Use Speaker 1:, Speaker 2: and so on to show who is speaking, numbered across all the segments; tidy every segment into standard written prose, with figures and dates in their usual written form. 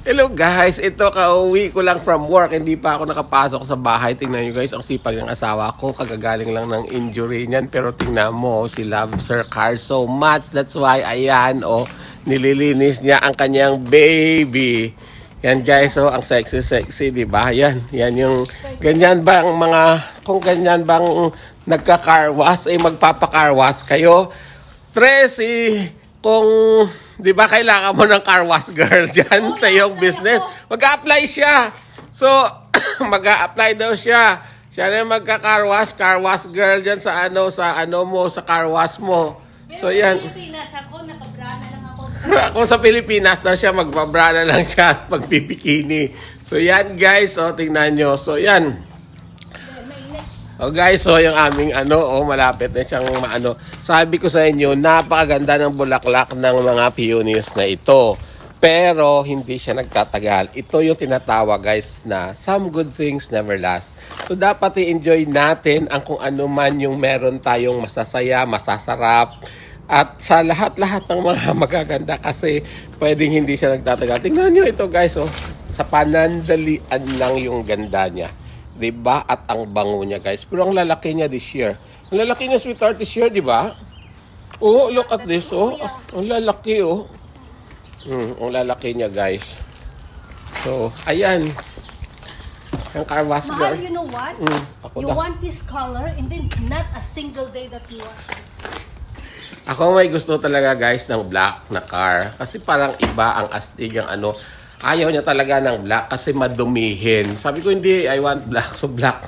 Speaker 1: Hello guys, ito kauwi ko lang from work. Hindi pa ako nakapasok sa bahay. Tingnan nyo guys, ang sipag ng asawa ko. Kagagaling lang ng injury niyan. Pero tingnan mo, she loves her car so much. That's why, ayan, oh, nililinis niya ang kanyang baby. Yan guys, oh, ang sexy, di ba? Yan yung, ganyan ba ang mga, kung ganyan bang nagka-carwash, ay magpapa-carwash kayo. Tracy, kung di ba kailangan mo ng car wash girl dyan sa iyong business, mag-a-apply siya. So, mag-a-apply daw siya. Siya na magka-car wash girl dyan sa sa car wash mo. So, yan.
Speaker 2: Sa Pilipinas ako, nakabrana lang ako.
Speaker 1: Ako sa Pilipinas daw siya, magbabrana lang siya at magbibikini. So, yan guys. So, tingnan nyo. So, yan. Oh guys, so yung aming malapit na siyang Sabi ko sa inyo, napakaganda ng bulaklak ng mga peonies na ito. Pero hindi siya nagtatagal. Ito yung tinatawag guys na some good things never last. So dapat i-enjoy natin ang kung ano man yung meron tayong masasaya, masasarap. At sa lahat-lahat ng mga magaganda kasi pwedeng hindi siya nagtatagal. Tingnan nyo ito guys, oh. Sa panandalian lang yung ganda niya. Diba? At ang bango niya, guys. Pero ang lalaki niya this year. Ang lalaki niya, sweetheart, this year, diba? Oh, look at this, oh. Ang lalaki, oh. Ang lalaki niya, guys. So, ayan. Ang car wash girl.
Speaker 2: Mahal, you know what? You want this color and then not a single day that you want this.
Speaker 1: Ako may gusto talaga, guys, ng black na car. Kasi parang iba ang astig ang ayaw niya talaga ng black kasi madumihin. Sabi ko, hindi, I want black. So, black.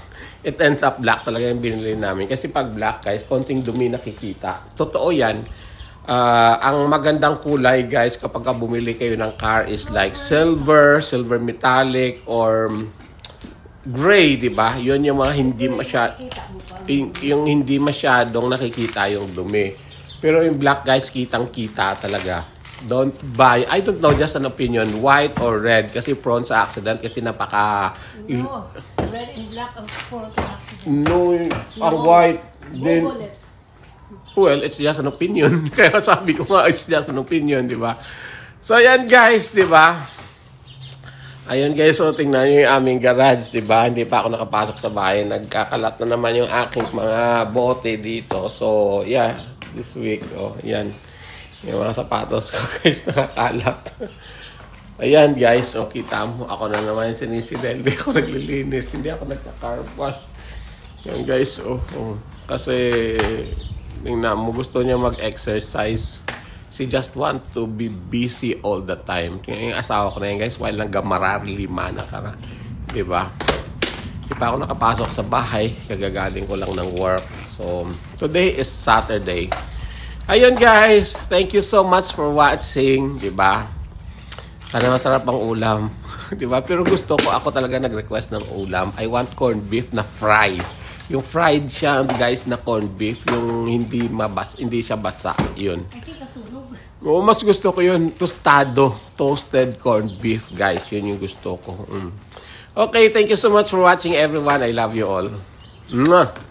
Speaker 1: It ends up black talaga yung binili namin. Kasi pag black, guys, konting dumi nakikita. Totoo yan. Ang magandang kulay, guys, kapag bumili kayo ng car is like silver metallic, or gray, di ba? Yun yung mga hindi masyadong nakikita yung dumi. Pero yung black, guys, kitang-kita talaga. Don't buy. I don't know, just an opinion. White or red. Kasi prone sa accident. Kasi napaka...
Speaker 2: No. Red and black are prone to accident.
Speaker 1: No. Ang white. Then, well, it's just an opinion. Kaya sabi ko nga, it's just an opinion, di ba? So, ayan guys, di ba? Ayun guys, so tingnan nyo yung aming garage, di ba? Hindi pa ako nakapasok sa bahay. Nagkakalat na naman yung aking mga bote dito. So, yeah. This week, oh, yan. Yung mga sapatos ko guys, nakakalat. Ayan guys, so kita mo, ako na naman sinisidel. Hindi ako naglilinis, hindi ako nagka-car wash. Yan guys, kasi tingnan mo, gusto niya mag-exercise. She just want to be busy all the time. Kaya yung asawa ko na yan guys, while nagamarari lima na kara. Diba? Hindi pa ako nakapasok sa bahay, kagagaling ko lang ng work. So, today is Saturday. Ayun guys, thank you so much for watching, 'di ba? Sana masarap ang ulam, 'di ba? Pero gusto ko, ako talaga nag-request ng ulam. I want corned beef na fried. Yung fried siya, guys, na corned beef, yung hindi siya basa, 'yun.
Speaker 2: I think nasunog.
Speaker 1: Oo, mas gusto ko 'yun, toasted corned beef, guys. 'Yun yung gusto ko. Okay, thank you so much for watching everyone. I love you all. Mwah!